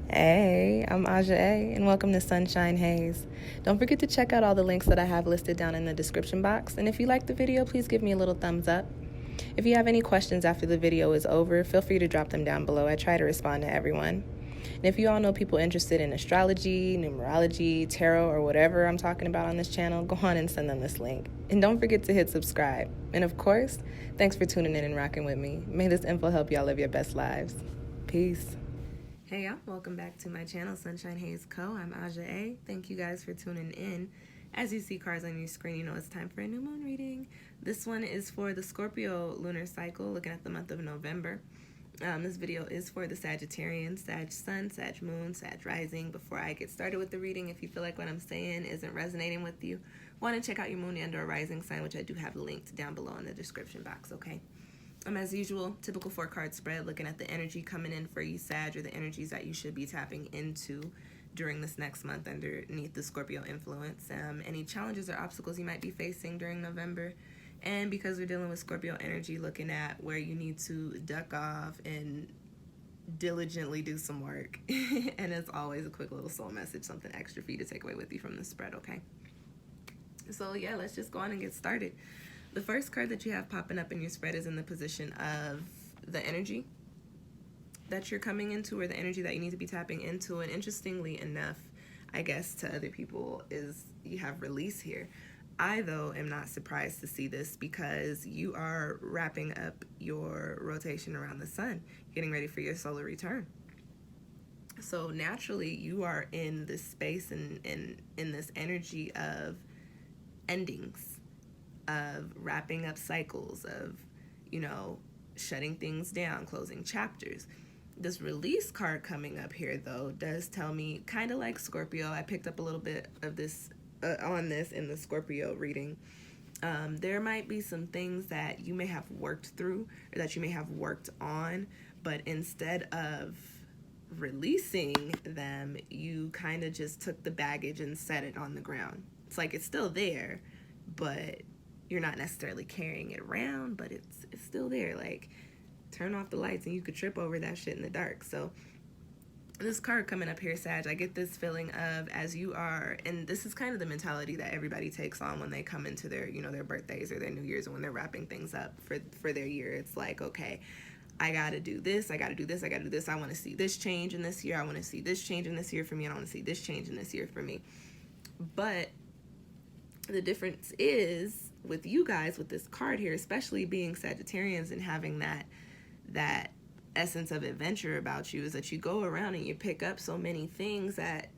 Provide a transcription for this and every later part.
Hey, I'm Aja A, and welcome to Sunshine Haze. Don't forget to check out all the links that I have listed down in the description box, and if you like the video, please give me a little thumbs up. If you have any questions after the video is over, feel free to drop them down below. I try to respond to everyone. And if you all know people interested in astrology, numerology, tarot, or whatever I'm talking about on this channel, go on and send them this link. And don't forget to hit subscribe. And of course, thanks for tuning in and rocking with me. May this info help y'all live your best lives. Peace. Hey y'all, welcome back to my channel, SunshinehazeCo. I'm Aja A. Thank you guys for tuning in. As you see cards on your screen, you know it's time for a new moon reading. This one is for the Scorpio lunar cycle, looking at the month of November. This video is for the Sagittarians, Sag Sun, Sag Moon, Sag Rising. Before I get started with the reading, if you feel like what I'm saying isn't resonating with you, want to check out your moon and or rising sign, which I do have linked down below in the description box, okay? As usual, typical 4-card spread, looking at the energy coming in for you, Sag, or the energies that you should be tapping into during this next month underneath the Scorpio influence. Any challenges or obstacles you might be facing during November. And because we're dealing with Scorpio energy, looking at where you need to duck off and diligently do some work. And as always, a quick little soul message, something extra for you to take away with you from the spread, okay? So yeah, let's just go on and get started. The first card that you have popping up in your spread is in the position of the energy that you're coming into, or the energy that you need to be tapping into. And interestingly enough, I guess to other people, is you have release here. I, though, am not surprised to see this because you are wrapping up your rotation around the sun, getting ready for your solar return. So naturally, you are in this space and in this energy of endings, of wrapping up cycles, of, you know, shutting things down, closing chapters. This release card coming up here, though, does tell me, kind of like Scorpio, I picked up a little bit of this on this in the Scorpio reading. There might be some things that you may have worked through or that you may have worked on, but instead of releasing them, you kind of just took the baggage and set it on the ground. It's like it's still there, but you're not necessarily carrying it around, but it's still there. Like, turn off the lights and you could trip over that shit in the dark. So this card coming up here, Sag, I get this feeling of, as you are, and this is kind of the mentality that everybody takes on when they come into their, you know, their birthdays or their New Year's, or when they're wrapping things up for their year. It's like, okay, I gotta do this, I gotta do this, I gotta do this. I want to see this change in this year. I want to see this change in this year for me, and I want to see this change in this year for me. But the difference is with you guys, with this card here, especially being Sagittarians and having that essence of adventure about you, is that you go around and you pick up so many things that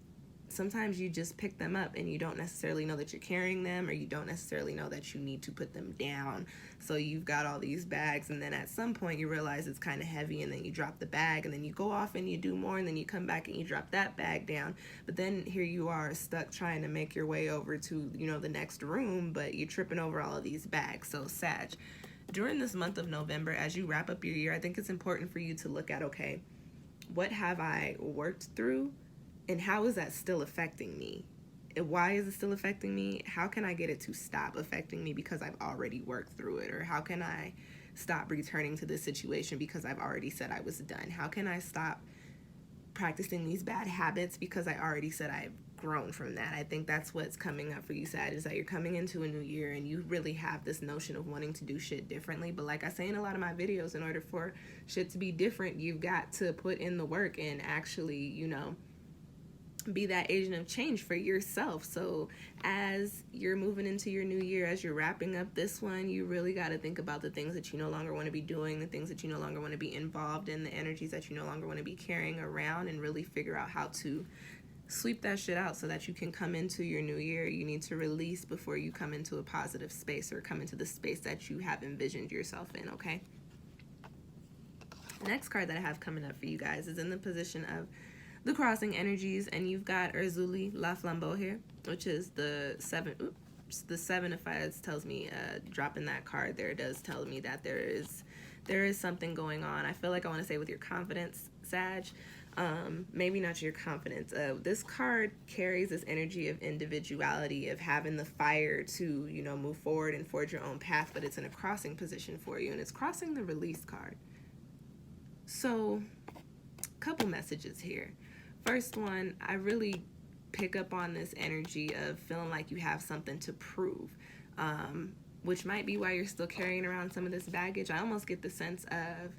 sometimes you just pick them up and you don't necessarily know that you're carrying them, or you don't necessarily know that you need to put them down. So you've got all these bags, and then at some point you realize it's kind of heavy, and then you drop the bag, and then you go off and you do more, and then you come back and you drop that bag down. But then here you are stuck trying to make your way over to, you know, the next room, but you're tripping over all of these bags. So Sag, during this month of November, as you wrap up your year, I think it's important for you to look at, okay, what have I worked through? And how is that still affecting me? And why is it still affecting me? How can I get it to stop affecting me because I've already worked through it? Or how can I stop returning to this situation because I've already said I was done? How can I stop practicing these bad habits because I already said I've grown from that? I think that's what's coming up for you, Sag, is that you're coming into a new year and you really have this notion of wanting to do shit differently. But like I say in a lot of my videos, in order for shit to be different, you've got to put in the work and actually, you know, be that agent of change for yourself. So as you're moving into your new year, as you're wrapping up this one, you really got to think about the things that you no longer want to be doing, the things that you no longer want to be involved in, the energies that you no longer want to be carrying around, and really figure out how to sweep that shit out so that you can come into your new year. You need to release before you come into a positive space, or come into the space that you have envisioned yourself in, okay? Next card that I have coming up for you guys is in the position of the crossing energies, and you've got Urzuli La Flambeau here, which is the 7. Oops, the 7 of Fires tells me, dropping that card there does tell me that there is something going on. I feel like I want to say with your confidence, Sag. Maybe not your confidence. This card carries this energy of individuality, of having the fire to, you know, move forward and forge your own path, but it's in a crossing position for you, and it's crossing the release card. So, couple messages here. first one, I really pick up on this energy of feeling like you have something to prove, which might be why you're still carrying around some of this baggage. I almost get the sense of,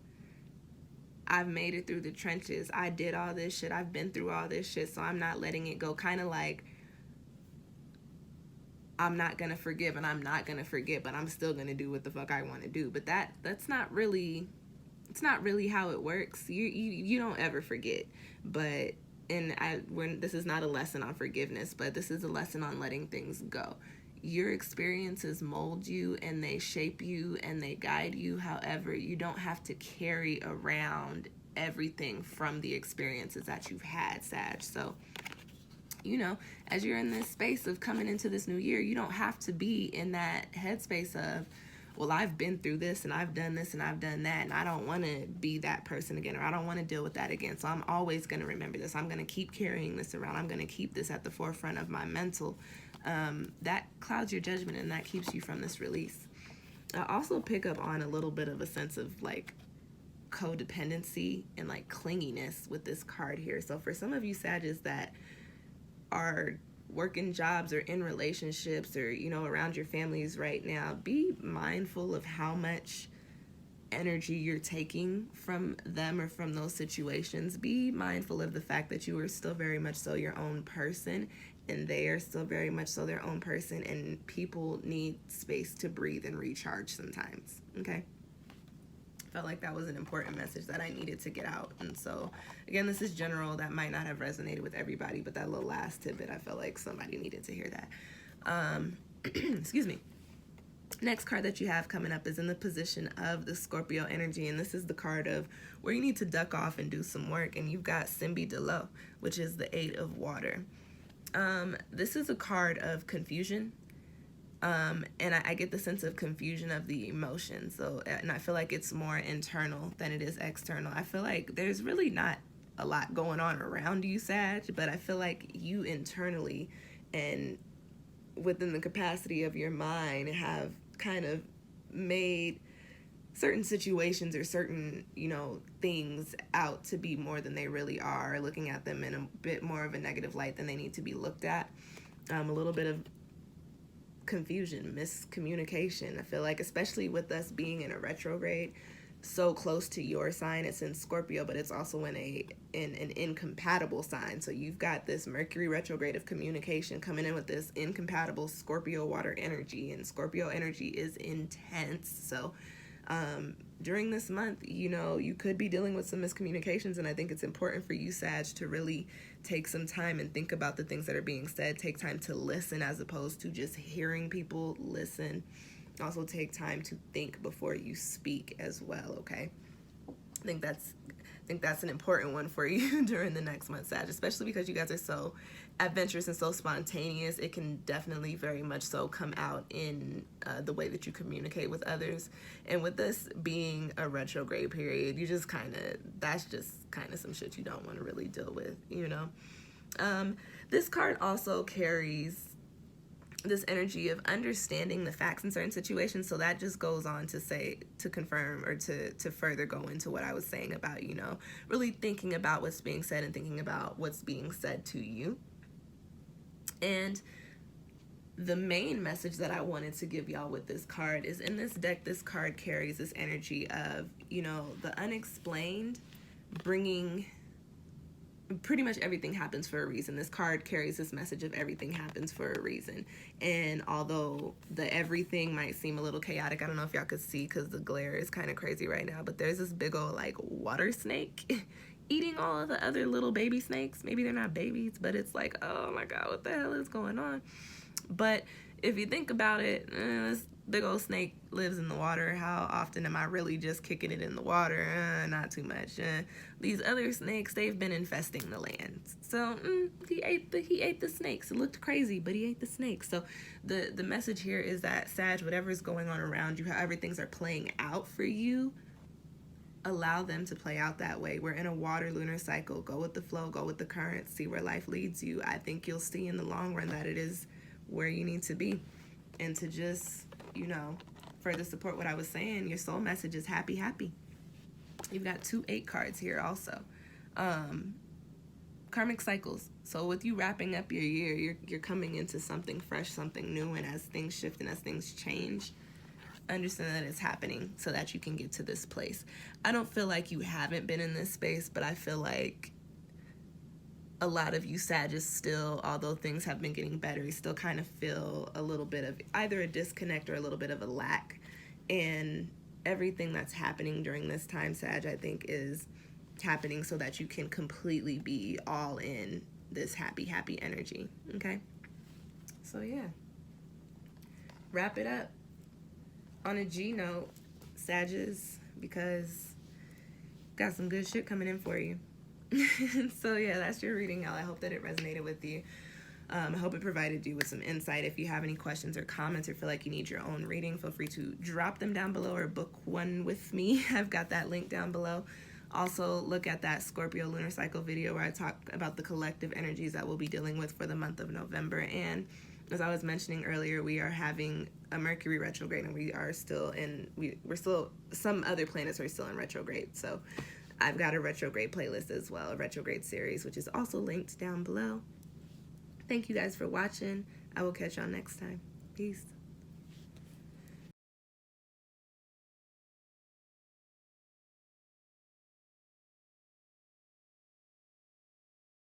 I've made it through the trenches. I did all this shit. I've been through all this shit, so I'm not letting it go. Kind of like, I'm not going to forgive and I'm not going to forget, but I'm still going to do what the fuck I want to do. But that's not really, it's not really how it works. You don't ever forget. But, this is not a lesson on forgiveness, but this is a lesson on letting things go. Your experiences mold you and they shape you and they guide you. However, you don't have to carry around everything from the experiences that you've had, Sag. So, as you're in this space of coming into this new year, you don't have to be in that headspace of, well, I've been through this and I've done this and I've done that, and I don't want to be that person again, or I don't want to deal with that again. So I'm always going to remember this. I'm going to keep carrying this around. I'm going to keep this at the forefront of my mental. That clouds your judgment and that keeps you from this release. I also pick up on a little bit of a sense of like codependency and like clinginess with this card here. So for some of you Sagittarius that are working jobs or in relationships or, around your families right now, be mindful of how much energy you're taking from them or from those situations. Be mindful of the fact that you are still very much so your own person and they are still very much so their own person, and people need space to breathe and recharge sometimes, okay? Felt like that was an important message that I needed to get out. And so, again, this is general. That might not have resonated with everybody, but that little last tidbit, I felt like somebody needed to hear that. Excuse me. Next card that you have coming up is in the position of the Scorpio energy, and this is the card of where you need to duck off and do some work, and you've got Simbi Delo, which is the 8 of water. This is a card of confusion. And I get the sense of confusion of the emotion. So, and I feel like it's more internal than it is external. I feel like there's really not a lot going on around you, Sag, but I feel like you internally and within the capacity of your mind have kind of made certain situations or certain, things out to be more than they really are, looking at them in a bit more of a negative light than they need to be looked at. A little bit of confusion, miscommunication. I feel like, especially with us being in a retrograde so close to your sign, it's in Scorpio, but it's also in an incompatible sign. So you've got this Mercury retrograde of communication coming in with this incompatible Scorpio water energy, and Scorpio energy is intense. So during this month, you could be dealing with some miscommunications, and I think it's important for you, Sag, to really take some time and think about the things that are being said. Take time to listen as opposed to just hearing people. Listen. Also take time to think before you speak as well, okay? I think that's an important one for you during the next month, Sag, especially because you guys are so adventurous and so spontaneous. It can definitely very much so come out in the way that you communicate with others. And with this being a retrograde period, that's just kind of some shit you don't want to really deal with, This card also carries this energy of understanding the facts in certain situations. So that just goes on to confirm or to further go into what I was saying about, really thinking about what's being said and thinking about what's being said to you. And the main message that I wanted to give y'all with this card is, in this deck, this card carries this energy of, the unexplained bringing. Pretty much everything happens for a reason. This card carries this message of everything happens for a reason. And although the everything might seem a little chaotic, I don't know if y'all could see because the glare is kind of crazy right now, but there's this big old water snake eating all of the other little baby snakes. Maybe they're not babies, but it's like, oh my God, what the hell is going on? But if you think about it, this big old snake lives in the water. How often am I really just kicking it in the water? Not too much. These other snakes, they've been infesting the land. So he ate the snakes. It looked crazy, but he ate the snakes. So the message here is that, Sag, whatever's going on around you, however things are playing out for you, allow them to play out that way. We're in a water lunar cycle. Go with the flow, go with the current, see where life leads you. I think you'll see in the long run that it is where you need to be. And to just, further support what I was saying, your soul message is happy, happy. You've got 2 8 cards here also. Kind karmic cycles. So with you wrapping up your year, you're coming into something fresh, something new, and as things shift and as things change, understand that it's happening so that you can get to this place. I don't feel like you haven't been in this space, but I feel like a lot of you Sagittarius still, although things have been getting better, you still kind of feel a little bit of either a disconnect or a little bit of a lack. And everything that's happening during this time, Sag, I think is happening so that you can completely be all in this happy energy. Okay? So yeah. Wrap it up on a G note, Sagittarius, because got some good shit coming in for you. So yeah, that's your reading, y'all. I hope that it resonated with you. I hope it provided you with some insight. If you have any questions or comments or feel like you need your own reading, feel free to drop them down below or book one with me. I've got that link down below. Also, look at that Scorpio Lunar Cycle video where I talk about the collective energies that we'll be dealing with for the month of November. And as I was mentioning earlier, we are having a Mercury retrograde, and we are still in, we're still, some other planets are still in retrograde. So I've got a retrograde playlist as well, a retrograde series, which is also linked down below. Thank you guys for watching. I will catch y'all next time. Peace.